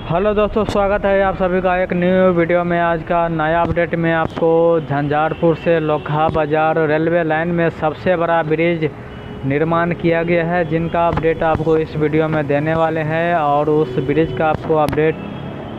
Hello दोस्तों, स्वागत है आप सभी का एक न्यू वीडियो में। आज का नया अपडेट में आपको झंझारपुर से लोखा बाज़ार रेलवे लाइन में सबसे बड़ा ब्रिज निर्माण किया गया है, जिनका अपडेट आपको इस वीडियो में देने वाले हैं। और उस ब्रिज का आपको अपडेट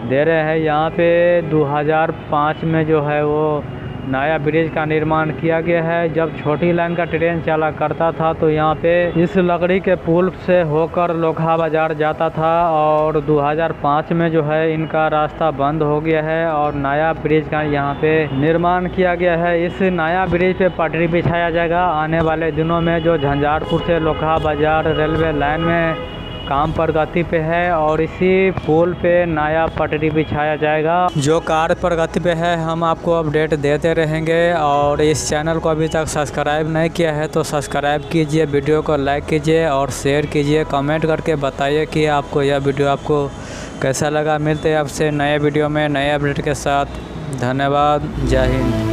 दे रहे हैं। यहाँ पे 2005 में जो है वो नया ब्रिज का निर्माण किया गया है। जब छोटी लाइन का ट्रेन चला करता था तो यहाँ पे इस लकड़ी के पुल से होकर लोखा बाज़ार जाता था, और 2005 में जो है इनका रास्ता बंद हो गया है और नया ब्रिज का यहाँ पे निर्माण किया गया है। इस नया ब्रिज पे पटरी बिछाया जाएगा आने वाले दिनों में। जो झंझारपुर से लोखा बाज़ार रेलवे लाइन में काम प्रगति पे है, और इसी पुल पे नया पटरी बिछाया जाएगा। जो कार्य प्रगति पे है हम आपको अपडेट देते रहेंगे। और इस चैनल को अभी तक सब्सक्राइब नहीं किया है तो सब्सक्राइब कीजिए, वीडियो को लाइक कीजिए और शेयर कीजिए। कमेंट करके बताइए कि आपको यह वीडियो आपको कैसा लगा। मिलते हैं आपसे नए वीडियो में नए अपडेट के साथ। धन्यवाद। जय हिंद।